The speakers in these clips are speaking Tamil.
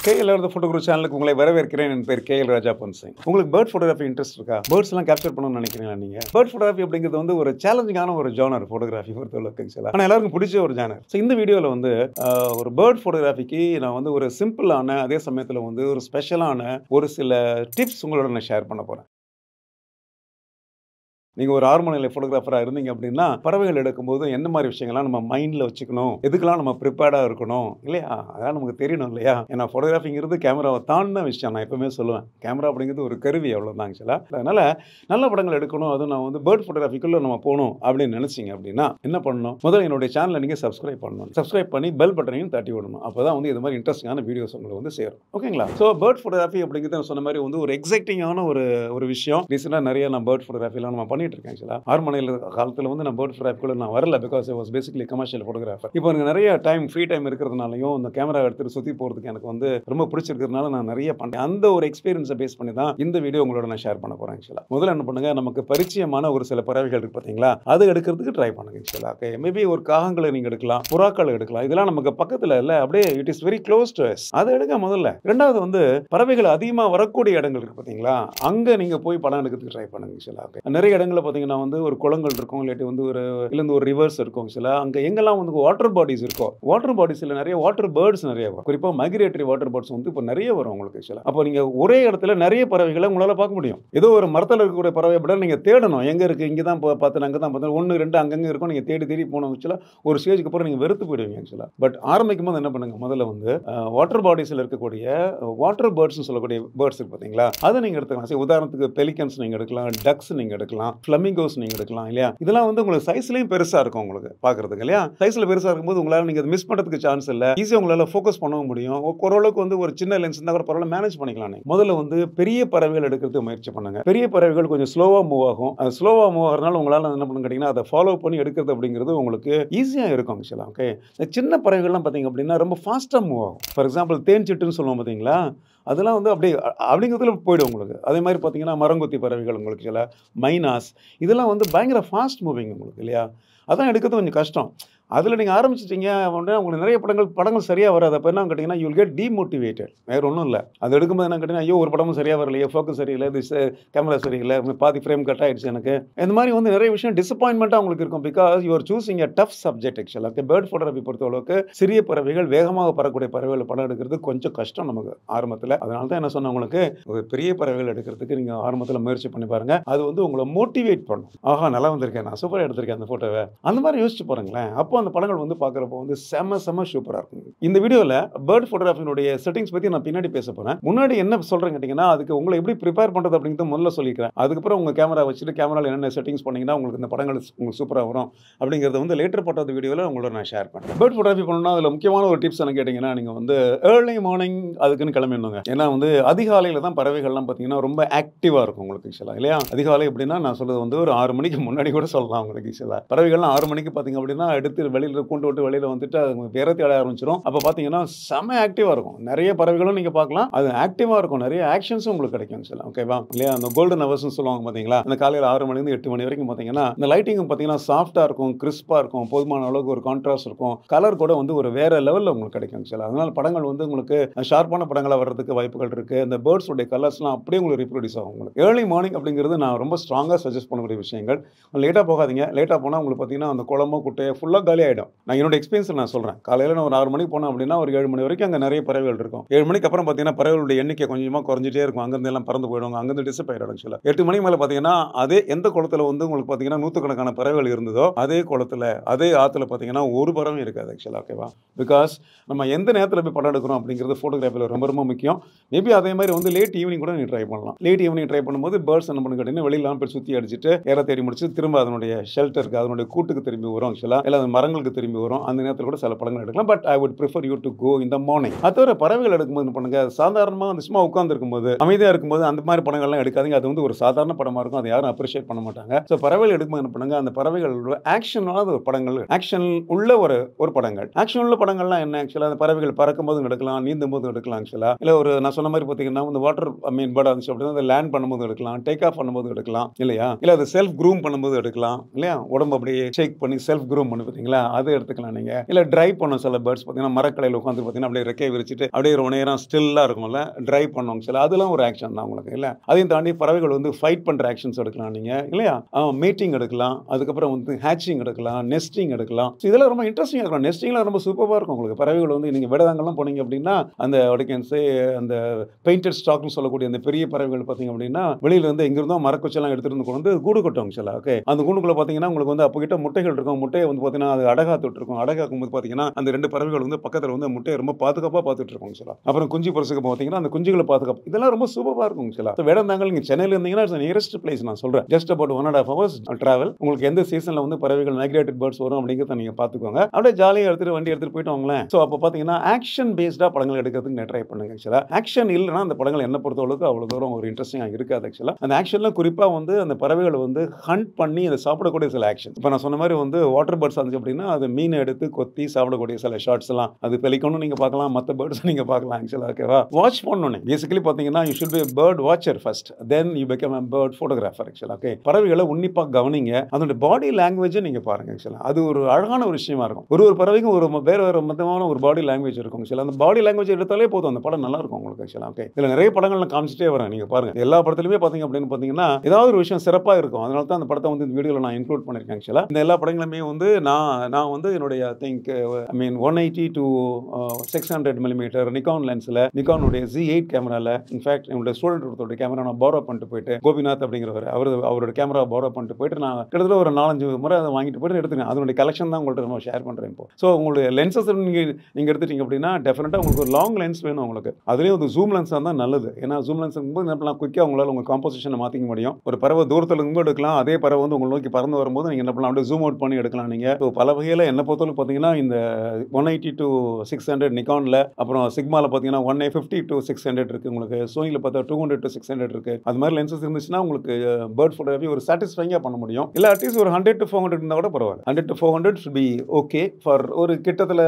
KL ஃபோட்டோகிராஃபி சேனலுக்கு உங்களை வரவேற்கிறேன். என் பேர் KL ராஜா பொன்சிங். உங்களுக்கு பேர்ட் ஃபோட்டோகிராஃபி இன்ட்ரெஸ்ட் இருக்கா? பேர்ட்ஸ் எல்லாம் கேப்சர் பண்ணணும்னு நினைக்கிறீங்களா நீங்க? பேர்ட் ஃபோட்டோகிராஃபி அப்படிங்கிறது வந்து ஒரு சேலஞ்சிங்கான ஒரு ஜானர் ஃபோட்டோகிராஃபி பொறுத்தவரைக்கும். ஆனா எல்லாருக்கும் பிடிச்ச ஒரு ஜானர். ஸோ இந்த வீடியோவில் வந்து ஒரு பேர்ட் ஃபோட்டோகிராஃபிக்கு நான் வந்து ஒரு சிம்பிளான அதே சமயத்தில் வந்து ஒரு ஸ்பெஷலான ஒரு சில டிப்ஸ் உங்களோட நான் ஷேர் பண்ண போறேன். நீங்கள் ஒரு ஹார்மோனியல் ஃபோட்டோகிராஃபராக இருந்தீங்க அப்படின்னா பறவைகள் எடுக்கும்போது என்ன மாதிரி விஷயங்கள்லாம் நம்ம மைண்டில் வச்சுக்கணும், எதுக்கெல்லாம் நம்ம ப்ரிப்பேர்டாக இருக்கணும் இல்லையா? அதான் நமக்கு தெரியணும் இல்லையா? ஏன்னா ஃபோட்டோகிராஃபிங்கிறது கேமராவை தாண்டின விஷயம். நான் எப்பவுமே சொல்லுவேன், கேமரா அப்படிங்கிறது ஒரு கருவி, அவ்வளோதான் ஆக்சுவலாக. அதனால் நல்ல படங்கள் எடுக்கணும், அதுவும் நான் வந்து பேர்ட் ஃபோட்டோகிராஃபிக்குள்ளே நம்ம போகணும் அப்படின்னு நினச்சிங்க அப்படின்னா என்ன பண்ணணும்? முதல்ல என்னுடைய சேனலை நீங்கள் சப்ஸ்கிரைப் பண்ணணும். சப்ஸ்கிரைப் பண்ணி பெல் பட்டனையும் தட்டி விடணும். அப்போ தான் வந்து இது மாதிரி இன்ட்ரெஸ்டிங்கான வீடியோஸ் உங்களுக்கு வந்து சேரும். ஓகேங்களா? ஸோ பேர்ட் ஃபோட்டோகிராஃபி அப்படிங்கிறது நான் சொன்ன மாதிரி வந்து ஒரு எக்ஸைட்டிங்கான ஒரு விஷயம். ரீசெண்டாக நிறைய நான் பேர்ட் ஃபோட்டோகிராஃபிலாம் நம்ம பண்ணிட்டு இருக்கேன். ஹார்மோனியல் காலத்தில் வந்து நான் பேர்ட் ஃபோட்டோகிராஃபிக்குள்ள நான் வரல, because I was basically commercial photographer. இப்போ எனக்கு நிறைய டைம், ஃப்ரீ டைம் இருக்கிறதுனாலையும் இந்த கேமரா எடுத்துட்டு சுற்றி போகிறதுக்கு எனக்கு வந்து ரொம்ப பிடிச்சிருக்கிறதுனால நான் நிறைய பண்ணேன். அந்த ஒரு எக்ஸ்பீரியன்ஸை பேஸ் பண்ணி தான் இந்த வீடியோ உங்களோட நான் ஷேர் பண்ண போகிறேன். ஆக்சுவலாக முதல்ல என்ன பண்ணுங்க, நமக்கு பரிச்சயமான ஒரு சில பறவைகள் இருக்கு பார்த்தீங்களா, அது எடுக்கிறதுக்கு ட்ரை பண்ணுங்க. ஆக்சுவலாக ஓகே, மேபி ஒரு காகங்களை நீங்கள் எடுக்கலாம், புறாக்களை எடுக்கலாம். இதெல்லாம் நமக்கு பக்கத்தில் இல்லை, அப்படியே it is very close to us. அதை எடுக்க முதல்ல. ரெண்டாவது வந்து பறவைகள் அதிகமாக வரக்கூடிய இடங்கள் இருக்கு பார்த்தீங்களா, அங்கே நீங்கள் போய் படம் எடுக்கிறதுக்கு ட்ரை பண்ணுங்க. ஆக்சுவலாக ஓகே, நிறைய இடங்களில் பார்த்தீங்கன்னா வந்து ஒரு குளங்கள் இருக்கும், இல்லாட்டி வந்து ஒரு ரிவர்ஸ் இருக்கும். சில அங்கே எங்கெல்லாம் வந்து வாட்டர் பாடிஸ் இருக்கும், வாட்டர் பாடிஸில் நிறைய வாட்டர் பேர்ட்ஸ் நிறைய வரும். குறிப்பாக மைக்ரேட்டரி வாட்டர் பேர்ட்ஸ் வந்து இப்போ நிறைய வரும் உங்களுக்கு. ஆக்சுவலாக அப்போ நீங்கள் ஒரே இடத்துல நிறைய பறவைகளை உங்களால் பார்க்க முடியும். ஏதோ ஒரு மரத்தில் இருக்கக்கூடிய பறவை பட நீங்கள் தேடணும், எங்கே இருக்குது, இங்கே தான் பார்த்தேன், அங்கே தான் பார்த்தேன், 1 2 அங்கங்கே இருக்கும். நீங்கள் தேடி தேடி போனோம். ஆக்சுவலாக ஒரு ஸ்டேஜுக்கு அப்புறம் நீங்கள் வெறுத்து போயிடுவீங்க. ஆக்சுவலாக பட் ஆரம்பிக்கும் போது என்ன பண்ணுங்க, முதல்ல வந்து வாட்டர் பாடிஸில் இருக்கக்கூடிய வாட்டர் பேர்ட்ஸ் சொல்லக்கூடிய பேர்ட்ஸ் இருக்கு பார்த்தீங்களா, அதை நீங்கள் எடுத்துக்கலாம். உதாரணத்துக்கு பெலிகன்ஸ் நீங்கள் எடுக்கலாம், டக்ஸ் நீங்கள் எடுக்கலாம், ஃப்ளமிங்கோஸ் நீங்கள் எடுக்கலாம் இல்லையா? இதெல்லாம் வந்து உங்களுக்கு சைஸ்லயும் பெருசா இருக்கும் உங்களுக்கு பார்க்கிறதுக்கு இல்லையா? சைஸ்ல பெருசா இருக்கும்போது உங்களால நீங்க மிஸ் பண்றதுக்கு சான்ஸ் இல்ல, ஈஸியா உங்களால ஃபோக்கஸ் பண்ணவும் முடியும். ஓரளவுக்கு வந்து ஒரு சின்ன லென்ஸ் இருந்தா கூட பரவாயில்ல, மேனேஜ் பண்ணிக்கலாம். முதல்ல வந்து பெரிய பறவைகள் எடுக்கிறதுக்கு முயற்சி பண்ணுங்க. பெரிய பறவைகள் கொஞ்சம் ஸ்லோவா மூவ் ஆகும். அது ஸ்லோவா மூவ் ஆகிறதுனால உங்களால என்ன பண்ண கேட்டீங்கன்னா அதை ஃபாலோ பண்ணி எடுக்கிறது அப்படிங்கிறது உங்களுக்கு ஈஸியா இருக்கும். ஆக்சுவலா ஓகே, சின்ன பறவைகள்லாம் பார்த்தீங்க அப்படின்னா ரொம்ப ஃபாஸ்டா மூவ் ஆகும். ஃபார் எக்ஸாம்பிள் தேன் சிட்டுன்னு சொல்லுவோம் பார்த்தீங்களா, அதெல்லாம் வந்து அப்படிங்கிறதுல போய்டும் உங்களுக்கு. அதே மாதிரி பார்த்தீங்கன்னா மரங்கொத்தி பறவைகள் உங்களுக்கு, சில மைனாஸ், இதெல்லாம் வந்து பயங்கர ஃபாஸ்ட் மூவிங் உங்களுக்கு இல்லையா? அதான் எடுக்கிறது கொஞ்சம் கஷ்டம். அதில் நீங்கள் ஆரம்பிச்சிட்டிங்க அப்படின்னா உங்களுக்கு நிறைய படங்கள் சரியாக வராது. அப்போ என்ன கேட்டிங்கன்னா யூ வில் கெட் டிமோட்டிவேட்டட். வேறு ஒன்றும் இல்லை. அது எடுக்கும்போது என்ன கேட்டிங்கன்னா, ஐயோ ஒரு படமும் சரியாக வரலையே, ஃபோக்கஸ் சரியில்லை, கேமரா சரியில்லை, பாதி ஃப்ரேம் கட் ஆகிடுச்சு எனக்கு, இந்த மாதிரி வந்து நிறைய விஷயம் டிசப்பாயின்மெண்ட்டாக உங்களுக்கு இருக்கும். Because you are choosing a tough subject. ஆக்சுவலாக பேர்ட் ஃபோட்டோகிராஃபி பொறுத்தளவுக்கு சிறிய பறவைகள், வேகமாக பறக்கக்கூடிய பறவைகள் படம் எடுக்கிறது கொஞ்சம் கஷ்டம் நமக்கு ஆரம்பத்தில். அதனால தான் என்ன சொன்னேன் உங்களுக்கு, ஒரு பெரிய பறவைகள் எடுக்கிறதுக்கு நீங்கள் ஆரம்பத்தில் முயற்சி பண்ணி பாருங்கள். அது வந்து உங்களை மோட்டிவேட் பண்ணும். ஆஹா நல்லா வந்திருக்கேன், நான் சூப்பராக எடுத்திருக்கேன் அந்த ஃபோட்டோவை, அந்த மாதிரி யோசிச்சு பாருங்களேன். அப்போ அந்த படங்கள் வந்து பார்க்குறப்போ வந்து செம சூப்பராக இருக்கும். இந்த வீடியோவில் பேர்ட் ஃபோட்டோகிராஃபினுடைய செட்டிங்ஸ் பற்றி நான் பின்னாடி பேச போகிறேன். முன்னாடி என்ன சொல்கிறேன் கேட்டிங்கன்னா, அதுக்கு உங்களை எப்படி ப்ரிப்பேர் பண்ணுறது அப்படிங்கிறத முதல்ல சொல்லிக்கிறேன். அதுக்கப்புறம் உங்கள் கேமரா வச்சுட்டு கேமராவில் என்னென்ன செட்டிங்ஸ் பண்ணிங்கன்னா உங்களுக்கு இந்த படங்கள் உங்களுக்கு சூப்பராக வரும் அப்படிங்கிறத வந்து லேட்டர் பார்த்த வீடியோவில் உங்களோட நான் ஷேர் பண்ணுறேன். பேர்ட் ஃபோட்டோகிராஃபி பண்ணணும்னா அதில் முக்கியமான ஒரு டிப்ஸ் என்ன கேட்டிங்கன்னா, நீங்கள் வந்து ஏர்லி மார்னிங் அதுக்குன்னு கிளம்பிடணுங்க. ஏன்னா வந்து அதிகாலையில் தான் பறவைகள்லாம் பார்த்தீங்கன்னா ரொம்ப ஆக்டிவாக இருக்கும் உங்களுக்கு. ஆக்சுவலாக இல்லையா? அதிகாலை எப்படின்னா நான் சொல்கிறது வந்து ஒரு 6 மணிக்கு முன்னாடி கூட சொல்லலாம் உங்களுக்கு. ஆக்சுவலாக பறவைகள்லாம் 6 மணிக்கு பார்த்தீங்க அப்படின்னா எடுத்து வெளியில் கூண்டு விட்டு வெளியில் வந்துட்டு அது வேற தேட ஆரம்பிச்சிடும். அப்போ பார்த்தீங்கன்னா செம ஆக்டிவாக இருக்கும். நிறைய பறவைகளும் நீங்கள் பார்க்கலாம், அது ஆக்டிவாக இருக்கும். நிறைய ஆக்ஷன்ஸும் உங்களுக்கு கிடைக்கும். சொல்லலாம் ஓகேவா இல்லையா? அந்த கோல்டன் ஹவர்ஸ்னு சொல்லுவாங்க பார்த்தீங்களா, அந்த காலையில் 6 மணிலேருந்து 8 மணி வரைக்கும் பார்த்தீங்கன்னா இந்த லைட்டிங்கும் பார்த்தீங்கன்னா சாஃப்டாக இருக்கும், கிறிஸ்பாக இருக்கும், போதுமான அளவுக்கு ஒரு கான்ட்ராஸ்ட் இருக்கும், கலர் கூட வந்து ஒரு வேற லெவலில் உங்களுக்கு கிடைக்கும். சொல்லலாம் அதனால படங்கள் வந்து உங்களுக்கு ஷார்ப்பான படங்களாக வர்றதுக்கு வாய்ப்புகள் இருக்குது. அந்த பேர்ட்ஸோடைய கலர்ஸ்லாம் அப்படியே உங்களுக்கு ரீப்ரொடியூஸ் ஆகும். உங்களுக்கு ஏர்லி மார்னிங் அப்படிங்கிறது நான் ரொம்ப ஸ்ட்ராங்காக சஜஸ்ட் பண்ணக்கூடிய விஷயங்கள். லேட்டாக போகாதீங்க. லேட்டாக போனால் உங்களுக்கு பார்த்தீங்கன்னா அந்த குளமோ குட்டையோ ஃபுல்லாக காலி ஆகிடும். நான் என்னோட எக்ஸ்பீரியன்ஸ் நான் சொல்கிறேன். காலையில் நான் ஒரு 6 மணிக்கு போனோம் அப்படின்னா ஒரு 7 மணி வரைக்கும் அங்கே நிறைய பறவைகள் இருக்கும். 7 மணிக்கு அப்புறம் பார்த்தீங்கன்னா பறவைகளுடைய எண்ணிக்கை கொஞ்சமாக குறைஞ்சிட்டே இருக்கும். அங்கேருந்து எல்லாம் பறந்து போயிடுவாங்க, அங்கேருந்து டிசப்பாயிடும். ஆக்சுவலாக 8 மணிக்கு மேலே பார்த்தீங்கன்னா அதே எந்த குளத்தில் வந்து உங்களுக்கு பார்த்தீங்கன்னா 100கணக்கான பறவைகள் இருந்ததோ அதே குளத்தில் அதே ஆற்றுல பார்த்தீங்கன்னா ஒரு பறவை இருக்காது. ஆக்சுவலாக ஓகேவா? பிகாஸ் நம்ம எந்த நேரத்தில் போய் படம் எடுக்கிறோம் அப்படிங்கிறது ஃபோட்டோகிராஃபியில் ரொம்ப ரொம்ப முக்கியம். மேபி அதே மாதிரி வந்து லேட் ஈவினிங் கூட நீங்கள் ட்ரை பண்ணலாம். லேட் ஈவினிங் ட்ரை பண்ணும்போது பேர்ட்ஸ் என்ன பண்ணு கேட்டிங்கன்னா வெளியிலாம் போய் சுற்றி அடிச்சுட்டு ஏற தேடி முடிச்சு திரும்ப அதனுடைய ஷெல்டருக்கு அதனுடைய கூட்டுக்கு திரும்பி வரும். ஆக்சுவலாக இல்லை மரங்களுக்கு திரும்பி வரும். அந்த நேரத்தில் கூட சில படங்கள் எடுக்கலாம். But I would prefer you to go in the morning. அது தவிர பறவைகள் எடுக்கும்போது என்ன பண்ணுங்க, சாதாரணமாக வந்து சும்மா உட்கார்ந்து இருக்கும்போது அமைதியாக இருக்கும்போது அந்த மாதிரி படங்கள்லாம் எடுக்காதீங்க. அது வந்து ஒரு சாதாரண படமாக இருக்கும், அதை யாரும் அப்ரிஷியேட் பண்ண மாட்டாங்க. ஸோ பறவைகள் எடுக்கும்போது என்ன பண்ணுங்க, அந்த பறவைகளோட ஆக்ஷனான ஒரு படங்கள், ஆக்ஷன் உள்ள ஒரு படங்கள். ஆக்ஷன் உள்ள படங்கள்லாம் என்ன, ஆக்சுவலாக அந்த பறவைகள் பறக்கும் போது எடுக்கலாம், நீந்தும் போது எடுக்கலாம். ஆக்சுவலாக இல்லை ஒரு நான் சொன்ன மாதிரி பார்த்தீங்கன்னா இந்த வாட்டர் பேர்ட் இருந்துச்சு அப்படின்னா அதை லேண்ட் பண்ணும்போது எடுக்கலாம், டேக் ஆஃப் பண்ணும்போது எடுக்கலாம் இல்லையா? இல்லை அது செல்ஃப் க்ரூம் பண்ணும்போது எடுக்கலாம் இல்லையா? உடம்பு அப்படியே ஷேக் பண்ணி செல்ஃப் க்ரூம் பண்ணி பார்த்தீங்களா இல்லைங்களா? அது எடுத்துக்கலாம் நீங்க. இல்ல டிரைவ் பண்ணும் சில பேர்ட்ஸ் பார்த்தீங்கன்னா, மரக்கிளையில உட்காந்து பார்த்தீங்கன்னா, அப்படியே ரெக்கைய விரிச்சுட்டு அப்படியே ரொம்ப நேரம் ஸ்டில்லா இருக்கும்ல, டிரைவ் பண்ணுவாங்க சில. அதெல்லாம் ஒரு ஆக்ஷன் தான் உங்களுக்கு இல்ல. அதையும் தாண்டி பறவைகள் வந்து ஃபைட் பண்ற ஆக்ஷன்ஸ் எடுக்கலாம் நீங்க இல்லையா? மீட்டிங் எடுக்கலாம். அதுக்கப்புறம் வந்து ஹேட்சிங் எடுக்கலாம், நெஸ்டிங் எடுக்கலாம். இதெல்லாம் ரொம்ப இன்ட்ரஸ்டிங்கா இருக்கும். நெஸ்டிங்லாம் ரொம்ப சூப்பர்பா இருக்கும் உங்களுக்கு. பறவைகள் வந்து நீங்க வேடந்தாங்கல்லாம் போனீங்க அப்படின்னா, அந்த வாட் யூ கேன் சே அந்த பெயிண்டட் ஸ்டாக்ன்னு சொல்லக்கூடிய அந்த பெரிய பறவைகள் பார்த்தீங்க அப்படின்னா, வெளியில இருந்து எங்கிருந்தோ மரக்குச்சிலாம் எடுத்துட்டு வந்து கொண்டு வந்து கூடு கட்டும் ஆக்சுவலா. ஓகே. அந்த கூண்டுக்குள்ள பார்த்தீங்கன்னா, உங்களுக்கு வந்து அப்பகிட்ட முட்டைகள் இருக்கும். முட்டைய வந்து பார்த்தீங்கன்னா, அது அடகாத்துட்டு இருக்கும். அடகாக்கும்போது பார்த்தீங்கன்னா, அந்த 2 பறவைகள் வந்து பக்கத்துல வந்து முட்டைய ரொம்ப பாதுகாப்பா பார்த்துட்டு இருக்கும் ஆக்சுவலா. அப்புறம் குஞ்சு பொரிச்சுக்க பார்த்தீங்கன்னா, அந்த குஞ்சுகள பாதுகாப்பு. இதெல்லாம் ரொம்ப சூப்பர்பா இருக்கும் ஆக்சுவலா. வேடந்தாங்கல் நீங்க சென்னையில இருந்தீங்கன்னா, இட்ஸ் நியரஸ்ட் பிளேஸ் நான் சொல்றேன். Just about 1 1/2 hours travel. உங்களுக்கு எந்த சீசன்ல வந்து பறவைகள் மைக்ரேட்டட் பேர்ட்ஸ் வரும் அப்படிங்கிறத நீங்க பார்த்துக்கோங்க. அப்படியே ஜாலியா எடுத்துட்டு வண்டி எடுத்துட்டு போயிட்டு வாங்களேன். சோ அப்ப பார்த்தீங்கன்னா, ஆக்ஷன் பேஸ்டா படங்கள் எடுக்கிறதுக்கு நான் ட்ரை பண்ணுங்க ஆக்சுவலா. ஆக்ஷன் இல்லன்னா அந்த படங்கள் என்ன பொறுத்தளவுக்கு அவ்வளவு தூரம் ஒரு இன்ட்ரஸ்டிங்கா இருக்காது ஆக்சுவலா. அந்த ஆக்ஷன்ல குறிப்பா வந்து அந்த பறவைகள் வந்து ஹண்ட் பண்ணி அத சாப்பிடக்கூடிய சில ஆக்ஷன். இப்ப நான் சொன்ன மாரி வந்து வாட்டர் பேர்ட்ஸ் இருந்துச்சு அப்படின்னா, அது மீன எடுத்து கொத்தி சாப்பிடக்கூடிய சில ஷாட்ஸ் எல்லாம். அது பெலிகானும் நீங்க பார்க்கலாம், மத்த பேர்ட்ஸ் நீங்க பார்க்கலாம் ஆக்சுவலா. ஓகேவா? வாட்ச் பண்ணனும். பேசிக்கலி பார்த்தீங்கன்னா, you should be a bird watcher first. Then you become a bird photographer ஆக்சுவலா. ஓகே. பறவைகள உன்னிப்பா கவனிங்க. அதோட பாடி லாங்குவேஜ் நீங்க பாருங்க ஆக்சுவலா. அது ஒரு அழகான ஒரு விஷயமா இருக்கும். ஒரு ஒரு பறவைக்கும் ஒரு வேற விதமான ஒரு பாடி லாங்குவேஜ் இருக்கும் ஆக்சுவலா. அந்த பாடி லாங்குவேஜ் எடுத்தாலே போதும். அந்த படம் நல்லா இருக்கும் உங்களுக்கு ஆக்சுவலா. ஓகே. இதுல நிறைய படங்கள் நான் காமிச்சிட்டே வரேன். நீங்க பாருங்க. எல்லா படத்திலுமே பார்த்தீங்க அப்படின்னு பார்த்தீங்கன்னா, ஏதாவது ஒரு விஷயம் சிறப்பா இருக்கும். அதனால தான் அந்த படத்தை வந்து இந்த வீடியோல நான் இன்க்ளூட் பண்ணிருக்கேன் ஆக்சுவலா. இந்த எல்லா படங்களுமே வந்து நான் வந்து என்னுடைய ஐ மீன் 180 to 600 மில்லிமீட்டர் நிக்கான் லென்ஸ்ல நிக்கானுடைய Z8 கேமரால இன்ஃபேக்ட் என்னோட ஸ்டூடெண்ட் ஒருத்தருடைய கேமரா நான் பாரோ பண்ணிட்டு போயிட்டு கோபிநாத் அப்படிங்கிறவர் அவரோட கேமரா பாரோ பண்ணிட்டு போயிட்டு நான் கிட்டத்தட்ட ஒரு 4-5 முறை அதை வாங்கிட்டு போயிட்டு எடுத்துக்கேன். அதனுடைய கலெக்ஷன் தான் உங்கள்கிட்ட நம்ம ஷேர் பண்றேன் இப்போ. ஸோ உங்களுடைய லென்சஸ் நீங்க எடுத்துட்டீங்க அப்படின்னா டெஃபினட்டா உங்களுக்கு ஒரு லாங் லென்ஸ் வேணும் உங்களுக்கு. அதுலேயும் ஒரு ஜூம் லென்ஸாக தான் நல்லது. ஏன்னா ஜூம் லென்ஸ் என்ன குயிக்காக உங்களால் உங்கள் காம்போசிஷனை மாற்றிக்க முடியும். ஒரு பறவை தூரத்தில் இருந்து எடுக்கலாம். அதே பறவை வந்து உங்களை நோக்கி பறந்து வரும்போது நீங்கள் என்ன பண்ணலாம், அப்படியே ஜூம் அவுட் பண்ணி எடுக்கலாம் நீங்கள். ஸோ பல வகையில் என்ன பொறுத்தவரை பார்த்தீங்கன்னா இந்த 180 to 600 நிக்கானில், அப்புறம் சிக்மாவில் பார்த்தீங்கன்னா 150 to 600 இருக்கு உங்களுக்கு. சோனியில் பார்த்தா 200 to 600 இருக்கு. அது மாதிரி லென்சஸ் இருந்துச்சுன்னா உங்களுக்கு பேர்ட் ஃபோட்டோகிராஃபி ஒரு சாட்டிஸ்ஃபைங்காக பண்ண முடியும். இல்லை அட்லீஸ்ட் ஒரு 100 to 400 இருந்தால் கூட பரவாயில்ல. 100 to 400 should be okay for ஒரு கிட்டத்தில்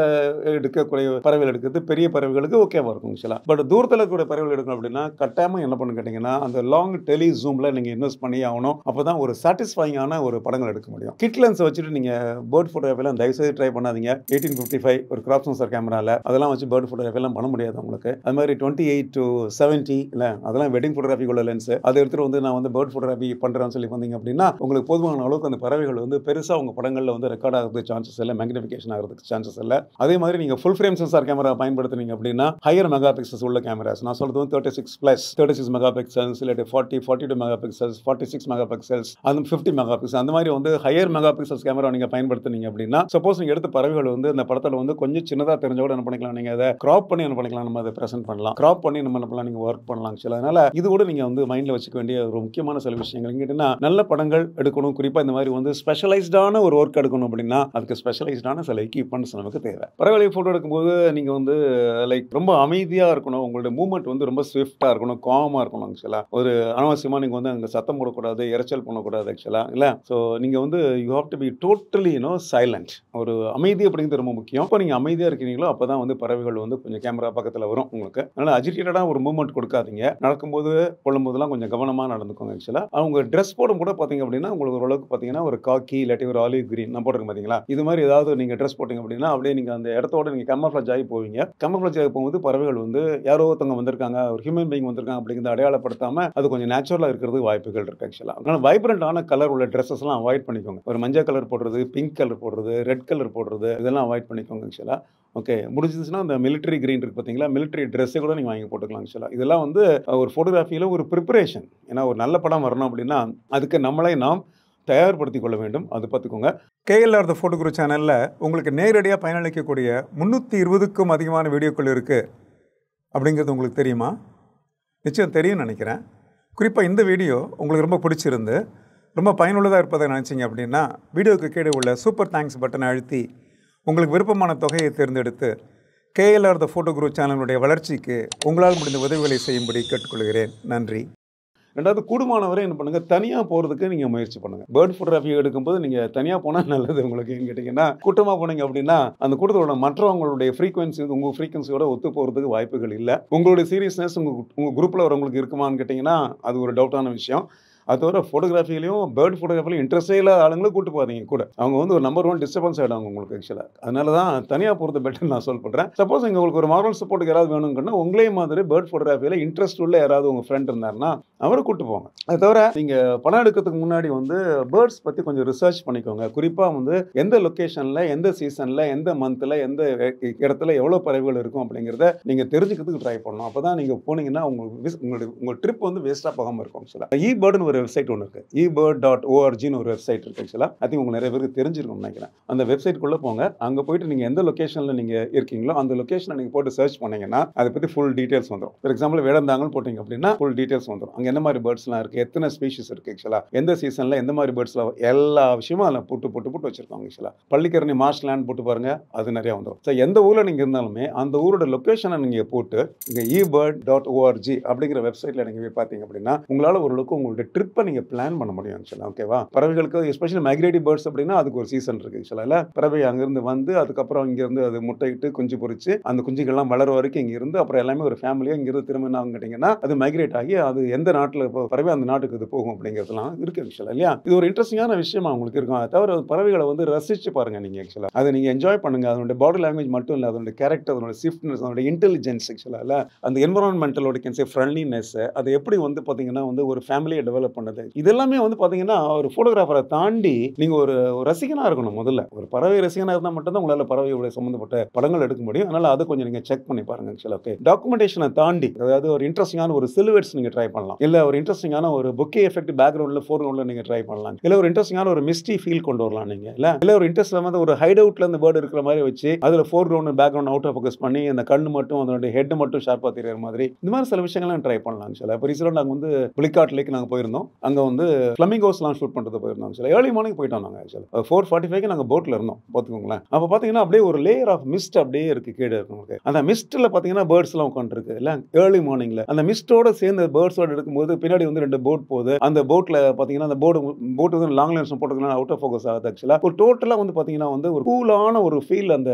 எடுக்கக்கூடிய பறவைகள் எடுக்கிறது பெரிய பறவைகளுக்கு ஓகேவா இருக்கும் ஆக்சுவலா. பட் தூரத்தில் இருக்கக்கூடிய பறவைகள் எடுக்கணும் அப்படின்னா கட்டாயமாக என்ன பண்ணு கேட்டிங்கன்னா அந்த லாங் டெலி ஜூமில் நீங்கள் இன்வெஸ்ட் பண்ணி ஆகணும். அப்போ தான் ஒரு சாட்டிஸ்ஃபைங்கான ஒரு படங்கள் எடுக்க முடியும். கிட் லென்ஸ் வச்சுட்டு நீங்கள் பேர்ட் ஃபோட்டோகிராஃபிலாம் தயவுசெய்து ட்ரை பண்ணாதீங்க. 1855 ஒரு கிராப் சென்சார் கேமராவில் அதெல்லாம் வச்சு பேர்ட் ஃபோட்டோகிராஃபிலாம் பண்ண முடியாது உங்களுக்கு. அது மாதிரி 28 to 70 இல்லை அதெல்லாம் வெட்டிங் ஃபோட்டோகிராஃபி உள்ள லென்ஸ் அதை எடுத்துகிட்டு வந்து நான் வந்து பேர்ட் ஃபோட்டோகிராஃபி பண்ணுறேன்னு சொல்லி வந்தீங்க அப்படின்னா உங்களுக்கு போதுமான அளவுக்கு அந்த பறவைகள் வந்து பெருசாக உங்கள் படங்களில் வந்து ரெக்கார்ட் ஆகிறதுக்கு சான்சஸ் இல்லை, மேக்னிஃபிகேஷன் ஆகிறதுக்கு சான்சஸ் இல்லை. அதே மாதிரி நீங்கள் ஃபுல் ஃப்ரேம் சென்சார் கேமரா பயன்படுத்துனீங்க அப்படின்னா ஹையர் மெகா பிக்சல்ஸ் உள்ள கேமராஸ் நான் சொல்றது வந்து 36 மெகா பிக்சல்ஸ் இல்லாட்டி 42 மெகா பிக்சல்ஸ் 46 மெகா பிக்சல்ஸ் அந்த 50 மெகா பிக்சல் அந்த மாதிரி வந்து ஹையர் மெகா பிக்சல்ஸ் கேமரா நீங்கள் பயன்படுத்துனீங்க அப்படின்னா சப்போஸ் நீங்கள் எடுத்த பறவைகள் வந்து இந்த படத்தில் வந்து கொஞ்சம் சின்னதாக தெரிஞ்ச கூட என்ன பண்ணிக்கலாம், நீங்கள் அதை கிராப் பண்ணி என்ன பண்ணிக்கலாம், நம்ம அதை ப்ரெசென்ட் பண்ணலாம். கிராப் பண்ணி நம்ம என்ன பண்ணலாம், நீங்கள் ஒர்க் பண்ணலாம் ஆக்சுவலாக. அதனால இது கூட நீங்கள் வந்து மைண்டில் வச்சுக்க வேண்டிய ஒரு முக்கியமான சில விஷயங்கள் கேட்டீங்கன்னா நல்ல படங்கள் எடுக்கணும். குறிப்பாக இந்த மாதிரி வந்து ஸ்பெஷலைஸ்டான ஒரு ஒர்க் எடுக்கணும் அப்படின்னா அதுக்கு ஸ்பெஷலைஸ்டான சில எக்யூப்மெண்ட்ஸ் நமக்கு தேவை. பறவைகளை ஃபோட்டோ எடுக்கும்போது நீங்கள் வந்து லைக் ரொம்ப அமைதியாக இருக்கணும். உங்களுடைய மூவ்மெண்ட் வந்து ரொம்ப ஸ்விஃப்டாக இருக்கணும், காமாக இருக்கணும் ஆக்சுவலாக. ஒரு அனாவசியமாக நீங்கள் வந்து அங்கே சத்தம் போடக்கூடாது, இறைச்சல் பண்ணக்கூடாது ஆக்சுவலாக இல்லை. ஸோ நீங்கள் வந்து you have to be totally silent. ஒரு அமைதி அப்படிங்கிறது ரொம்ப முக்கியம். இப்போ நீங்கள் அமைதியாக இருக்கிறீங்களோ அப்போ தான் வந்து பறவைகள் வந்து கொஞ்சம் கேமரா பக்கத்தில் வரும் உங்களுக்கு. அதனால் அஜிடேட்டடாக ஒரு மூவ்மெண்ட் கொடுக்காதீங்க. நடக்கும்போது கொள்ளும்போதெல்லாம் கொஞ்சம் கவனமாக நடந்துக்கோங்க ஆக்சுவலாக. அவங்க ட்ரெஸ் போடும் கூட பார்த்தீங்க அப்படின்னா உங்களுக்கு ஓரளவுக்கு பார்த்தீங்கன்னா ஒரு காக்கி இல்லாட்டி ஒரு ஆலிவ் கிரீன் நான் போட்டிருக்கேன் பார்த்தீங்களா, இது மாதிரி ஏதாவது நீங்கள் ட்ரெஸ் போட்டிங்க அப்படின்னா அப்படியே நீங்கள் அந்த இடத்தோட நீங்கள் கமஃப்ளேஜ் ஆகி போவீங்க. கமஃப்ளேஜ் ஆகி போகும்போது பறவைகள் வந்து யாரோ ஒருத்தவங்க வந்திருக்காங்க, ஒரு ஹியூமன் பீயிங் வந்திருக்காங்க அப்படிங்கிறத அடையாளப்படுத்தாமல் அது கொஞ்சம் நேச்சுரலாக இருக்கிறதுக்கு வாய்ப்புகள் இருக்குது ஆக்சுவலாக. அதனால் வைப்ரண்டான கலர் உள்ள ட்ரெஸ்ஸஸ்லாம் அவாய்ட் பண்ணிக்கோங்க. ஒரு மஞ்சள் கலர் போடுறது, பிங்க் கலர் போடுறது, ரெட் கலர் போடுறது இதெல்லாம் அவாய்ட் பண்ணிக்கோங்க ஆக்சுவலாக. ஓகே, முடிஞ்சிச்சுன்னா அந்த மிலிட்டரி கிரீன் இருக்குது பார்த்தீங்களா, மிலிட்டரி ட்ரெஸ்ஸை கூட நீங்கள் வாங்கி போட்டுக்கலாம் ஆக்சுவலாக. இதெல்லாம் வந்து ஒரு ஃபோட்டோகிராஃபியில் ஒரு ப்ரிப்பரேஷன். ஏன்னா ஒரு நல்ல படம் வரணும் அப்படின்னா அதுக்கு நம்மளை நாம் தயார்படுத்திக் கொள்ள வேண்டும். அது பார்த்துக்கோங்க. கேஎல்ஆர் த ஃபோட்டோ குரு சேனலில் உங்களுக்கு நேரடியாக பயனளிக்கக்கூடிய 320க்கும் அதிகமான வீடியோக்கள் இருக்குது அப்படிங்கிறது உங்களுக்கு தெரியுமா? நிச்சயம் தெரியும்னு நினைக்கிறேன். குறிப்பாக இந்த வீடியோ உங்களுக்கு ரொம்ப பிடிச்சிருந்து ரொம்ப பயனுள்ளதாக இருப்பதை நினச்சிங்க அப்படின்னா வீடியோக்கு கீழே உள்ள சூப்பர் தேங்க்ஸ் பட்டனை அழுத்தி உங்களுக்கு விருப்பமான தொகையை தேர்ந்தெடுத்து கேஎல்ஆர் த ஃபோட்டோ குரு சேனலுடைய வளர்ச்சிக்கு உங்களால் முடிந்த உதவிகளை செய்யும்படி கேட்டுக்கொள்கிறேன். நன்றி. ரெண்டாவது, கூடுமானவரை என்ன பண்ணுங்கள், தனியாக போகிறதுக்கு நீங்கள் முயற்சி பண்ணுங்கள். பேர்ட் ஃபோட்டோகிராஃபி எடுக்கும்போது நீங்கள் தனியாக போனால் நல்லது உங்களுக்கு. கேட்டிங்கன்னா கூட்டமாக போனீங்க அப்படின்னா அந்த கூட்டத்தோட மற்றவங்களுடைய ஃப்ரீக்வன்சி உங்கள் ஃப்ரீக்வன்சியோட ஒத்து போகிறதுக்கு வாய்ப்புகள் இல்லை. உங்களுடைய சீரியஸ்னஸ் உங்கள் குரூப்பில் வரவங்களுக்கு இருக்குமான்னு கேட்டிங்கன்னா அது ஒரு டவுட்டான விஷயம். அது தவிர ஃபோட்டோகிராஃபிலையும் பேர்ட் ஃபோட்டோகிராஃபிலையும் இன்ட்ரெஸ்டே இல்லாத ஆளுங்களும் கூட்டு போகாதீங்க கூட. அவங்க வந்து ஒரு நம்பர் 1 டிஸ்டர்பன்ஸ் ஆயிடுவாங்க உங்களுக்கு ஆக்சுவலா. அதனால தான் தனியா போறது பெட்டர்னு நான் சொல்றேன். சப்போஸ் இங்க உங்களுக்கு ஒரு மாரல் சப்போர்ட்க்கு யாராவது வேணும்னா உங்களே மாதிரி பேர்ட் ஃபோட்டோகிராஃபில இன்ட்ரெஸ்ட் உள்ள யாராவது உங்க ஃப்ரெண்ட் இருந்தாருன்னா அவரை கூட்டு போங்க. அது தவிர நீங்க படம் எடுக்கிறதுக்கு முன்னாடி வந்து பேர்ட்ஸ் பத்தி கொஞ்சம் ரிசர்ச் பண்ணிக்கோங்க. குறிப்பா வந்து எந்த லொகேஷன்ல, எந்த சீசன்ல, எந்த மந்த்ல, எந்த இடத்துல எவ்வளவு பறவைகள் இருக்கும் அப்படிங்கிறத நீங்க தெரிஞ்சுக்கிறதுக்கு ட்ரை பண்ணணும். அப்பதான் நீங்க போனீங்கன்னா உங்க ட்ரிப் வந்து வேஸ்டா போகாம இருக்கும் ஆக்சுவலா. eBirdனு ஒரு வெப்சைட் ஒன்று இருக்கு. ebird.orgன்னு ஒரு வெப்சைட் இருக்கு ஆக்சுவலா. ஐ திங்க் உங்க நிறைய பேருக்கு தெரிஞ்சிருக்கும்னு நினைக்கிறேன். அந்த வெப்சைட்குள்ள போங்க. அங்க போயிட்டு நீங்க எந்த லொகேஷன்ல நீங்க இருக்கீங்களோ அந்த லொகேஷனை நீங்க போட்டு சர்ச் பண்ணீங்கன்னா அதை பத்தி ஃபுல் டீடைல்ஸ் வந்துடும். ஃபார் எக்ஸாம்பிள் வேடந்தாங்கன்னு போட்டீங்க அப்படின்னா ஃபுல் டீடைல்ஸ் வந்துடும். அங்க என்ன மாதிரி பேர்ட்ஸ்லாம் இருக்கு, எத்தனை ஸ்பீஷிஸ் இருக்கு ஆக்சுவலா, எந்த சீசன்ல எந்த மாதிரி பேர்ட்ஸ்லாம் எல்லா விஷயமும் அதில் போட்டு வச்சிருக்காங்க ஆக்சுவலா. பள்ளிக்கரணை மார்ஷ்லேண்ட் போட்டு பாருங்க, அது நிறைய வந்துடும். ஸோ எந்த ஊர்ல நீங்க இருந்தாலுமே அந்த ஊரோட லொகேஷனை நீங்க போட்டு இங்க ebird.org அப்படிங்கிற வெப்சைட்ல நீங்க போய் பார்த்தீங்க அப்படின்னா உங்களால ஓரளவுக்கு உங்களுடைய ட்ரிப்பை நீங்க பிளான் பண்ண முடியும் ஆக்சுவலா. ஓகேவா? பறவைகளுக்கு எஸ்பெஷலி மைக்ரேட்டிவ் பேர்ட்ஸ் அப்படின்னா அதுக்கு ஒரு சீசன் இருக்கு ஆக்சுவலா. இல்ல பறவை அங்கிருந்து வந்து அதுக்கப்புறம் இங்கிருந்து அது முட்டையிட்டு குஞ்சு பொரிச்சு அந்த குஞ்சுகள்லாம் வளர வரைக்கும் இங்க இருந்து அப்புறம் எல்லாமே ஒரு ஃபேமிலியா இங்கிருந்து திரும்ப என்ன கேட்டீங்கன்னா அது மைக்ரேட் ஆகி அது எந்த நாட்டில் பறவை அந்த நாட்டுக்கு இது போகும் அப்படிங்கிறதுலாம் இருக்கு ஆக்சுவலா. இல்லையா? இது ஒரு இன்ட்ரெஸ்டிங்கான விஷயமா உங்களுக்கு இருக்கும். அதை தவிர பறவைகளை வந்து ரசிச்சு பாருங்க நீங்க ஆக்சுவலா. அதை நீங்க என்ஜாய் பண்ணுங்க. அதனுடைய பாடி லாங்குவேஜ் மட்டும் இல்லை, அதனுடைய கேரக்டர், அதனுடைய ஸ்விஃப்ட்னஸ், அதனுடைய இன்டெலிஜென்ஸ் ஆக்சுவலா. இல்ல அந்த என்விரான்மெண்டலோட ஃப்ரெண்ட்லினஸ் அதை எப்படி வந்து பாத்தீங்கன்னா வந்து ஒரு ஃபேமிலியை டெவலப் பண்ணது, இதெல்லாமே வந்து பாத்தீங்கன்னா ஒரு போட்டோகிராஃபரை தாண்டி நீங்க ஒரு ரசிகனா இருக்கணும். முதல்ல ஒரு பறவை ரசிகனா இருந்தால் மட்டும்தான் உங்களால பறவையோட சம்பந்தப்பட்ட படங்கள் எடுக்க முடியும். அதனால அதை கொஞ்சம் நீங்க செக் பண்ணி பாருங்க ஆக்சுவலா. ஓகே, டாக்குமெண்டேஷனை தாண்டி அதாவது ஒரு இன்ட்ரெஸ்டிங்கான ஒரு சிலுவேட்ஸ் நீங்க ட்ரை பண்ணலாம். இல்ல ஒரு இன்ட்ரெஸ்டிங்கான ஒரு பொக்கே எஃபெக்ட் பேக்ரவுண்ட்ல ஃபோர்கிரவுண்ட்ல நீங்க ட்ரை பண்ணலாம். இல்ல ஒரு இன்ட்ரெஸ்டிங்கான ஒரு மிஸ்டி ஃபீல் கொண்டு வரலாம் நீங்க. இல்ல ஒரு இன்ட்ரெஸ்ட் வந்து ஒரு ஹைட் அவுட்ல இந்த பேர்ட் இருக்கிற மாதிரி வச்சு அதுல foreground background out of focus பண்ணி அந்த கண்ணு மட்டும் அதோட ஹெட் மட்டும் ஷார்ப்பா தெரியற மாதிரி இந்த மாதிரி சில விஷயங்கள்லாம் ட்ரை பண்ணலாம் ஆக்சுவலா. இப்போ ரீசெண்டா நாங்க வந்து புலிகாட் லேக் நாங்க போயிருந்தோம். அங்க வந்து ஃபிளமிங்கோஸ்லாம் ஷூட் பண்றது போயிருந்தோம் ஆக்சுவலா. ஏர்லி மார்னிங் போயிட்டோம் நாங்க ஆக்சுவலா. 4:45க்கு நாங்க போட்ல இருந்தோம் பாத்துக்கோங்களேன். அப்ப பாத்தீங்கன்னா அப்படியே ஒரு லேயர் ஆஃப் மிஸ்ட் அப்படியே இருக்கு கீழே இருக்கு. அந்த மிஸ்ட்ல பாத்தீங்கன்னா பேர்ட்ஸ் எல்லாம் உட்காந்துருக்கு இல்ல ஏர்லி மார்னிங்ல. அந்த மிஸ்டோட சேர்ந்து பேர்ட்ஸோட எடுக்கும்போது பின்னாடி வந்து 2 போட் போகுது. அந்த போட்ல பாத்தீங்கன்னா அந்த போட் வந்து லாங் லென்ஸ் போட்டுக்கலாம் அவுட் ஆஃப் ஃபோக்கஸ் ஆகுது ஆக்சுவலா. ஒரு டோட்டலா வந்து பாத்தீங்கன்னா வந்து ஒரு கூலான ஒரு ஃபீல் அந்த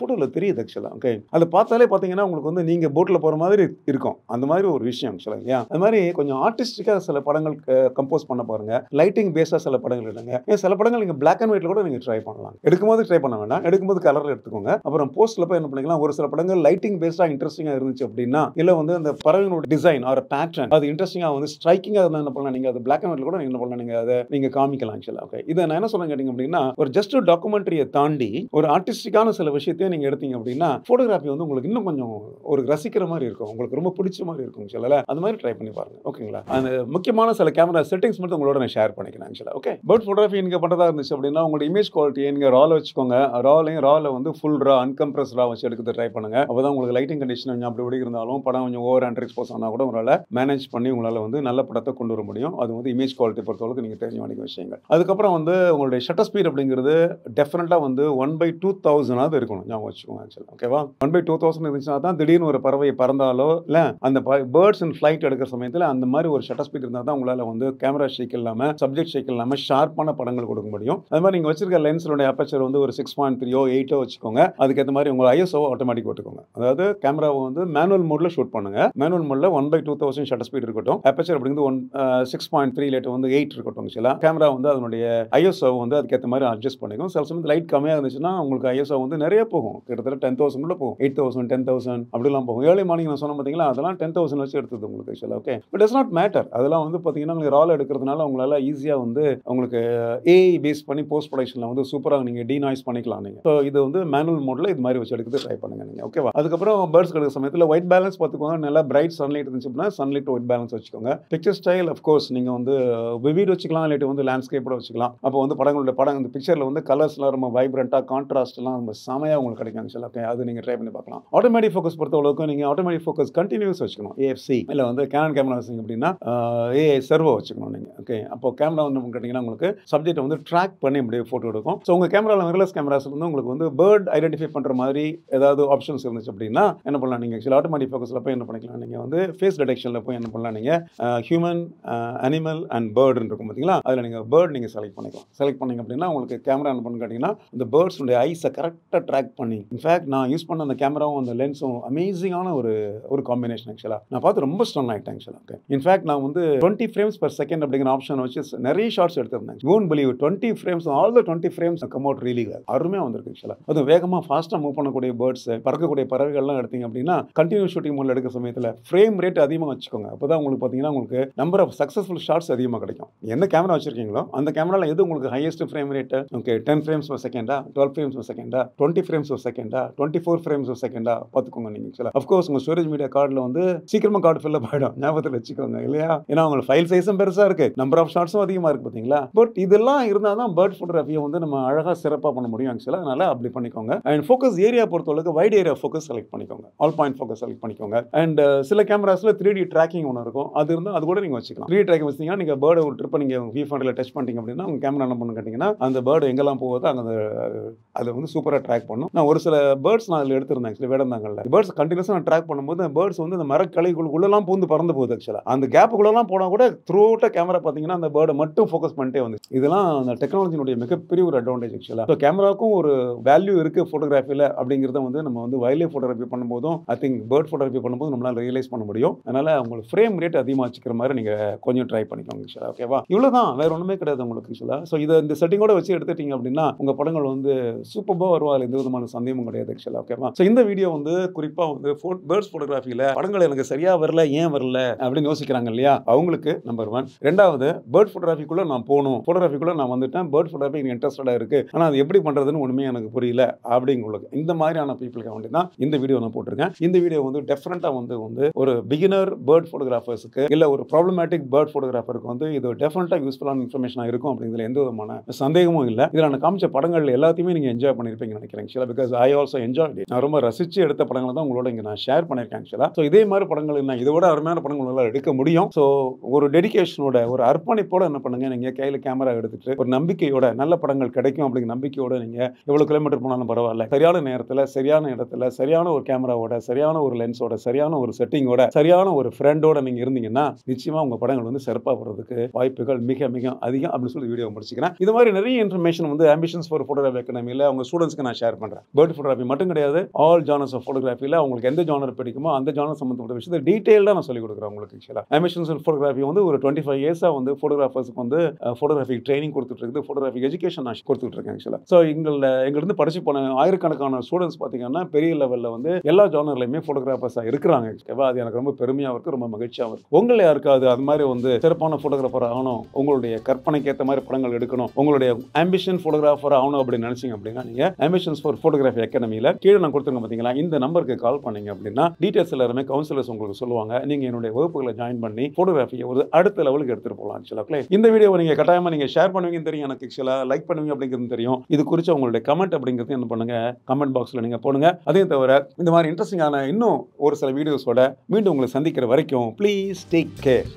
போட்டோல தெரியுது ஆக்சுவலா. ஓகே, அதை பார்த்தாலே பாத்தீங்கன்னா உங்களுக்கு வந்து நீங்க போட்ல போற மாதிரி இருக்கும். அந்த மாதிரி ஒரு விஷயம் ஆக்சுவலா. இல்லையா? அது மாதிரி கொஞ்சம் ஆர்டிஸ்டிக்கா சில படங்கள் கம்போஸ் பண்ண பாருங்க. லைட்டிங் பேஸா சில படங்கள் எடுங்க. சில படங்கள் நீங்க பிளாக் அண்ட் ஒயிட்ல கூட நீங்க ட்ரை பண்ணலாம். எடுக்கும்போது ட்ரை பண்ண வேண்டாம், எடுக்கும்போது கலர்ல எடுத்துக்கோங்க. அப்புறம் போஸ்ட்ல போய் என்ன பண்ணிக்கலாம், ஒரு சில படங்கள் லைட்டிங் பேஸ்டா இன்ட்ரெஸ்டிங்கா இருந்துச்சு அப்படின்னா இல்ல வந்து அந்த பறவைகளோட டிசைன் ஆர் பேட்டர்ன் அது இன்ட்ரெஸ்டிங்கா வந்து ஸ்ட்ரைக்கிங்கா இருந்தா என்ன பண்ணலாம், நீங்க அது பிளாக் அண்ட் ஒயிட்ல கூட நீங்க என்ன பண்ணலாம், நீங்க அதை நீங்க காமிக்கலாம் ஆக்சுவலா. ஓகே, இதை நான் என்ன சொல்றேன் கேட்டீங்க அப்படின்னா ஒரு ஜஸ்ட் டாக்குமெண்ட்ரியை தாண்டி ஒரு ஆர்டிஸ்டிக்கான சில விஷயத்தையும் நீங்க எடுத்தீங்க அப்படின்னா போட்டோகிராஃபி வந்து உங்களுக்கு இன்னும் கொஞ்சம் ஒரு ரசிக்கிற மாதிரி இருக்கும், உங்களுக்கு ரொம்ப பிடிச்ச மாதிரி இருக்கும் ஆக்சுவலா. அது மாதிரி ட்ரை பண்ணி பாருங்க. ஓகேங்களா? அந்த முக்கியமான சில கேமரா செட்டிங்ஸ் மட்டும் உங்களோட நான் ஷேர் பண்ணிக்கிறேன் ஆக்சுவலா. ஓகே, பேர்ட் ஃபோட்டோகிராஃபி நீங்க பண்றதா இருந்துச்சு அப்படின்னா உங்களோட இமேஜ் குவாலிட்டி நீங்க ரால வச்சுக்கோங்க. ரால வந்து ஃபுல் ரா அன்கம்ப்ரஸ் ரா வச்சு எடுக்க ட்ரை பண்ணுங்க. அப்பதான் உங்களுக்கு லைட்டிங் கண்டிஷன் கொஞ்சம் அப்படி இப்படி இருந்தாலும் படம் கொஞ்சம் ஓவர் அண்டர் எக்ஸ்போஸ் ஆனா கூட உங்களால மேனேஜ் பண்ணி உங்களால வந்து நல்ல படத்தை கொண்டு வர முடியும். அது வந்து இமேஜ் குவாலிட்டி பொறுத்தவரைக்கும் நீங்க தெரிஞ்ச வேண்டிய விஷயங்கள். அதுக்கப்புறம் வந்து உங்களுடைய ஷட்டர் ஸ்பீட் அப்படிங்கிறது டெஃபினட்டா வந்து 1/2000 இருக்கணும். ஞாபகம் வச்சுக்கோங்க ஆக்சுவலா. ஓகேவா? 1/2000 இருந்துச்சுன்னா தான் திடீர்னு ஒரு பறவை பறந்தாலோ இல்ல அந்த பேர்ட்ஸ் இன் ஃபிளைட் எடுக்கிற சமயத்தில் அந்த மாதிரி ஒரு ஷட்டர் ஸ்பீட் இருந்தால் தான் உங்களால வந்து கேமரா ஷேக் இல்லாம சப்ஜெக்ட் ஷேக் இல்லாம ஷார்ப்பான படங்கள் கொடுக்க முடியும். அது மாதிரி நீங்க வச்சிருக்க லென்ஸோட அப்பேச்சர் வந்து ஒரு 6.3 8 வச்சுக்கோங்க. அதுக்கேற்ற மாதிரி உங்க ISO ஆட்டோமேட்டிக் போட்டுக்கோங்க. அதாவது கேமராவை வந்து மேனுவல் மோட்ல ஷூட் பண்ணுங்க. மேனுவல் மோட்ல 1/2000 ஷட்டர் ஸ்பீட் இருக்கட்டும். அப்பேச்சர் அப்படிங்கிறது 6.3 லேட் வந்து 8 இருக்கட்டும். கேமரா வந்து அதனுடைய ISO வந்து அதுக்கேற்ற மாதிரி அட்ஜஸ்ட் பண்ணிக்கும். சில சமயத்தில் லைட் கம்மியாக இருந்துச்சுன்னா உங்களுக்கு ISO வந்து நிறைய போகும். கிட்டத்தட்ட 10,000 உள்ள போகும். 8,000 10,000 அப்படிலாம் போகும். ஏர்லி மார்னிங் நான் சொன்ன பார்த்தீங்களா அதெல்லாம் 10,000 வச்சு எடுத்தது உங்களுக்கு ஆக்சுவலா. Okay, but it's not matter. அதெல்லாம் வந்து பார்த்தீங்கன்னா உங்களுக்கு ரால எடுக்கிறதுனால உங்களால ஈஸியா வந்து உங்களுக்கு AI பேஸ் பண்ணி போஸ்ட் ப்ரொடக்ஷன்ல வந்து சூப்பரா நீங்க டீநாய்ஸ் பண்ணிக்கலாம் நீங்க. ஸோ இது வந்து மேனுவல் மோட்ல இது மாதிரி வச்சு எடுக்கிறது ட்ரை பண்ணுங்க நீங்க. ஓகேவா? அதுக்கப்புறம் பேர்ட்ஸ் எடுக்கிற சமயத்தில் ஒயிட் பேலன்ஸ் பார்த்துக்கோங்க. நல்லா பிரைட் சன்லைட் இருந்துச்சு அப்படின்னா சன்லைட் ஒயிட் பேலன்ஸ் வச்சுக்கோங்க. பிக்சர் ஸ்டைல் ஆஃப் கோர்ஸ் நீங்க வந்து விவிட் வச்சுக்கலாம், இல்லாட்டி வந்து லேண்ட்ஸ்கேப்போட வச்சுக்கலாம். அப்போ வந்து படம் இந்த பிக்சர்ல வந்து கலர்ஸ்லாம் ரொம்ப வைப்ரண்டா கான்ட்ராஸ்ட் எல்லாம் ரொம்ப செமையா உங்களுக்கு கிடைக்கும் ஆக்சுவலா. ஓகே, அது நீங்க ட்ரை பண்ணி பார்க்கலாம். ஆட்டோமேட்டிக் ஃபோக்கஸ் பொறுத்தவரைக்கும் நீங்க ஆட்டோமேட்டிக் ஃபோக்கஸ் கண்டினியூஸ் வச்சுக்கணும். AFC இல்ல வந்து கேனான் கேமரா வச்சிங்க அப்படின்னா AI சர்வோ வச்சுக்கணும் நீங்க. ஓகே, அப்போ கேமரா வந்து கேட்டீங்கன்னா உங்களுக்கு சப்ஜெக்ட் வந்து ட்ராக் பண்ணி அப்படியே போட்டோ எடுக்கும். ஸோ உங்க கேமரால மிரர்லெஸ் கேமராஸ் வந்து உங்களுக்கு வந்து பேர்ட் ஐடென்டிஃபை பண்ற மாதிரி ஏதாவது ஆப்ஷன்ஸ் இருந்துச்சு அப்படின்னா என்ன பண்ணலாம் நீங்க ஆக்சுவலா ஆட்டோமேட்டிக் ஃபோக்கஸ்ல போய் என்ன பண்ணிக்கலாம் நீங்க வந்து ஃபேஸ் டிடெக்ஷன்ல போய் என்ன பண்ணலாம் நீங்க ஹியூமன் அனிமல் அண்ட் பேர்ட் இருக்கும் பார்த்தீங்களா, அதில் நீங்க பேர்ட் நீங்க செலக்ட் பண்ணிக்கலாம். செலக்ட் பண்ணீங்க அப்படின்னா உங்களுக்கு கேமரா என்ன பண்ணு கேட்டீங்கன்னா இந்த பேர்ட்ஸ் ஐஸை கரெக்டாக ட்ராக் பண்ணி இன்ஃபேக்ட் நான் யூஸ் பண்ண அந்த கேமராவும் அந்த லென்ஸும் அமேசிங்கான ஒரு காம்பினேஷன் ஆக்சுவலா. நான் பார்த்து ரொம்ப ஸ்டன் ஆகிட்டேன் ஆக்சுவலா. ஓகே, இன்ஃபேக்ட் நான் வந்து 20 frames frames per second அப்படிங்கிற ஆப்ஷன் வச்சு நிறைய ஷார்ட்ஸ் எடுத்திருந்தாங்க. You won't believe 20 frames, all the 20 frames come out really well. அருமையா வந்திருக்கு ஆக்சுவலா. அது வேகமா ஃபாஸ்டா மூவ் பண்ணக்கூடிய பேர்ட்ஸ், பறக்கக்கூடிய பறவைகள்லாம் எடுத்தீங்க அப்படின்னா கண்டினியூஸ் ஷூட்டிங் மோட்ல எடுக்கிற சமயத்துல ஃப்ரேம் ரேட் அதிகமா வச்சுக்கோங்க. அப்பதான் உங்களுக்கு பாத்தீங்கன்னா உங்களுக்கு நம்பர் ஆஃப் சக்சஸ்ஃபுல் ஷார்ட்ஸ் அதிகமா கிடைக்கும். என்ன கேமரா வச்சிருக்கீங்களோ அந்த கேமரால எது உங்களுக்கு highest frame rate? Okay 10 frames per second, 12 frames per second, 20 frames per second, 24 frames per second பாத்துக்கோங்க நீங்க ஆக்சுவலா. ஆஃப் கோர்ஸ் உங்க ஸ்டோரேஜ் மீடியா கார்டுல வந்து சீக்கிரமா கார்டு ஃபில் அப் ஆயிடும். ஞாபகத்துல வச்சுக்கோங்க இல்லையா? ஏன்னா உங்க ஃபைல் சைஸும் பெருசா இருக்கு, நம்பர் ஆஃப் ஷார்ட்ஸும் அதிகமா இருக்கு பாத்தீங்களா? பட் இதெல்லாம் இருந்தா தான் பேர்ட் ஃபோட்டோகிராஃபியை வந்து நம்ம அழகா சிறப்பா பண்ண முடியும் ஆக்சுவலா. அதனால அப்படி பண்ணிக்கோங்க. அண்ட் ஃபோக்கஸ் ஏரியா பொறுத்தவரைக்கும் வைட் ஏரியா ஃபோக்கஸ் செலக்ட் பண்ணிக்கோங்க. ஆல் பாயிண்ட் ஃபோக்கஸ் செலக்ட் பண்ணிக்கோங்க. அண்ட் சில கேமராஸ்ல 3D ட்ராக்கிங் ஒன்று இருக்கும். அது இருந்தால் அது கூட நீங்க வச்சுக்கலாம். 3D ட்ராக்கிங் வச்சீங்கன்னா நீங்க பேர்டு ஒரு ட்ரிப்பை நீங்க வியூ ஃபைண்டர்ல டச் பண்ணிட்டீங்க அப்படின்னா உங்க கேமரா என்ன பண்ணு கேட்டீங்கன்னா அந்த பேர்டு எங்கெல்லாம் போகுதோ அங்கே அதை வந்து சூப்பராக ட்ராக் பண்ணும். நான் ஒரு சில பேர்ட்ஸ் நான் அதில் எடுத்திருந்தேன் ஆக்சுவலி வேடந்தாங்கல்ல. பேர்ட்ஸ் கண்டினியூஸாக நான் ட்ராக் பண்ணும்போது அந்த பேர்ட்ஸ் வந்து அந்த மரக்கலைக்குள்ளெல்லாம் பூந்து பறந்து போகுது ஆக்சுவலாக. அந்த கேப்புக்குள்ளெல்லாம் போனால் கூட த்ரூ அவுட்டாக கேமரா பார்த்தீங்கன்னா அந்த பேர்டை மட்டும் ஃபோக்கஸ் பண்ணிட்டே வந்து இதெல்லாம் அந்த டெக்னாலஜினுடைய மிகப்பெரிய ஒரு அட்வான்டேஜ் ஆக்சுவலாக. ஸோ கேமராவுக்கும் ஒரு வேல்யூ இருக்குது ஃபோட்டோகிராஃபியில் அப்படிங்கிறத வந்து நம்ம வந்து வைல்ட் லைஃப் ஃபோட்டோகிராஃபி பண்ணும்போதும் ஐ திங்க் பேர்ட் ஃபோட்டோகிராஃபி பண்ணும்போது நம்மளால் ரியலைஸ் பண்ண முடியும். அதனால் உங்களுக்கு ஃப்ரேம் ரேட் அதிகமாக வச்சுக்கிற மாதிரி நீங்கள் கொஞ்சம் ட்ரை பண்ணிக்கோங்க ஆக்சுவலாக. ஓகேவா? இவ்வளோதான், வேறு ஒன்றுமே கிடையாது உங்களுக்கு ஆக்சுவலாக. ஸோ இதை இந்த செட்டிங்கோட வச்சு எடுத்துட்டீங்க அப்படின்னா உங்கள் படங்கள் வந்து சூப்பராக வரும். அதில் எந்த விதமான சந்தேகமும் கிடையாது ஆக்சுவலாக. ஓகேவா? ஸோ இந்த வீடியோ வந்து குறிப்பாக வந்து பேர்ட்ஸ் ஃபோட்டோகிராஃபியில் படங்கள் எனக்கு சரியாக வரல, ஏன் வரல அப்படின்னு யோசிக்கிறாங்க இல்லையா? அவங்களுக்கு நம்பர் 1. ரெண்டாவது, பேர்ட் ஃபோட்டோகிராஃபிக்குள்ளே நான் போகணும், ஃபோட்டோகிராஃபிக்குள்ளே நான் வந்துட்டேன், பேர்ட் ஃபோட்டோகிராஃபி எனக்கு இன்ட்ரெஸ்டடாக இருக்குது, ஆனால் அது எப்படி பண்ணுறதுன்னு ஒன்றுமே எனக்கு புரியல அப்படிங்களுக்கு இந்த மாதிரியான பீப்புளுக்கு வேண்டி தான் இந்த வீடியோ நான் போட்டிருக்கேன். இந்த வீடியோ வந்து டெஃபினட்டாக வந்து ஒரு பிகினர் பேர்ட் ஃபோட்டோகிராஃபர்ஸுக்கு இல்லை ஒரு ப்ராப்ளமேட்டிக் பேர்ட் ஃபோட்டோகிராஃபருக்கு வந்து இது டெஃபினட்டாக யூஸ்ஃபுல்லான இன்ஃபர்மேஷனாக இருக்கும் அப்படிங்கிறதுல எந்த விதமான சந்தேகமும் இல்லை. இதில் நான் காமிச்ச படங்கள் எல்லாத்தையுமே நீங்கள் என்ஜாய் பண்ணியிருப்பீங்கன்னு நினைக்கிறேன் ஆக்சுவலாக. Because I also enjoy it. நான் ரொம்ப ரசித்து எடுத்த படங்களை தான் உங்களோட இங்கே நான் ஷேர் பண்ணியிருக்கேன் ஆக்சுவலாக. ஸோ இதே மாதிரி படங்கள் நான் இதோட அருமையான படங்கள் உங்களால் எடுக்க முடியும். ஸோ ஒரு டெடிகேஷனோட ஒரு அர்ப்பணிப்போட என்ன பண்ணுங்க, நீங்கள் கையில் கேமரா எடுத்துட்டு ஒரு நம்பிக்கையோட நல்ல படங்கள் கிடைக்கும் அப்படிங்கிற நம்பிக்கையோட நீங்கள் எவ்வளோ கிலோமீட்டர் போனாலும் பரவாயில்ல, சரியான நேரத்தில் சரியான இடத்துல சரியான ஒரு கேமராவோட சரியான ஒரு லென்ஸோட சரியான ஒரு செட்டிங்கோட சரியான ஒரு ஃப்ரெண்டோட நீங்கள் இருந்தீங்கன்னா நிச்சயமாக உங்கள் படங்கள் வந்து சிறப்பாக போகிறதுக்கு வாய்ப்புகள் மிக மிக அதிகம் அப்படின்னு சொல்லி வீடியோ முடிச்சுக்கிறேன். இது மாதிரி நிறைய இன்ஃபர்மேஷன் வந்து ஆம்பிஷன்ஸ் ஃபார் ஃபோட்டோகிராஃபி அகாடமியில் அவங்க ஸ்டூடெண்ட்ஸ்க்கு நான் ஷேர் பண்ணுறேன். பேர்ட் ஃபோட்டோகிராஃபி மட்டும் கிடையாது, ஆல் ஜானர்ஸ் ஆஃப் ஃபோட்டோகிராஃபியில் அவங்களுக்கு எந்த ஜானர் பிடிக்குமோ அந்த ஜானர் சம்பந்தப்பட்ட விஷயத்தை டீட்டெயிலாக நான் சொல்லிக் கொடுக்குறேன் உங்களுக்கு ஆக்சுவலாக. ஆம்பிஷன்ஸ் ஃபார் ஃபோட்டோகிராஃபி வந்து ஒரு 25 இயர்ஸாக வந்து ஃபோட்டோகிராஃபர்ஸ்க்கு வந்து ஃபோட்டோகிராஃபிக் ட்ரைனிங் கொடுத்துட்டு இருக்குது, ஃபோட்டோகிராஃபிக் எஜுகேஷன் நான் கொடுத்துட்டு இருக்கேன் ஆக்சுவலாக. ஸோ எங்கிருந்து படிச்சு போன ஆயிரக்கணக்கான ஸ்டூடெண்ட்ஸ் பார்த்தீங்கன்னா பெரிய லெவலில் வந்து எல்லா ஜானர்லையுமே ஃபோட்டோகிராஃபர்ஸாக இருக்கிறாங்க. அது எனக்கு ரொம்ப பெருமையாக இருக்குது, ரொம்ப மகிழ்ச்சியாக இருக்குது. உங்களை யாருக்காவது அது மாதிரி வந்து சிறப்பான ஃபோட்டோகிராஃபர் ஆகணும், உங்களுடைய கற்பனைக்கு ஏற்ற மாதிரி படங்கள் எடுக்கணும், உங்களுடைய ஆம்பிஷன் ஃபோட்டோகிராஃபர் ஆகணும் அப்படின்னு நினைச்சீங்க அப்படின்னா நீங்கள் ஆம்பிஷன்ஸ் ஃபார் ஃபோட்டோகிராஃபி அகாடமியில் கீழே நான் கொடுத்துருங்க பார்த்தீங்களா, இந்த நம்பருக்கு கால் பண்ணீங்க அப்படின்னா டீட்டெயில்ஸ் எல்லாருமே கவுன்சிலர்ஸ் உங்களுக்கு சொல்லுவாங்க. நீங்கள் என்னுடைய வகுப்புகளை ஜாயின் பண்ணி ஃபோட்டோகிராஃபியை ஒரு அடுத்த லெவலுக்கு எடுத்துகிட்டு போகலாம் ஆக்சுவலாக. இந்த வீடியோவை நீங்கள் கட்டாயமாக நீங்கள் ஷேர் பண்ணுவீங்கன்னு தெரியும் எனக்கு ஆக்சுவலாக, லைக் பண்ணுவீங்க அப்படிங்கிறது தெரியும். இது குறித்து உங்களுடைய கமெண்ட் அப்படிங்கிறது என்ன பண்ணுங்க, கமெண்ட் பாக்ஸில் நீங்கள் போடுங்க. அதையும் தவிர இந்த மாதிரி இன்ட்ரெஸ்டிங்கான இன்னும் ஒரு சில வீடியோஸோட மீண்டும் உங்களை சந்திக்கிற வரைக்கும் ப்ளீஸ் டேக் கேர்.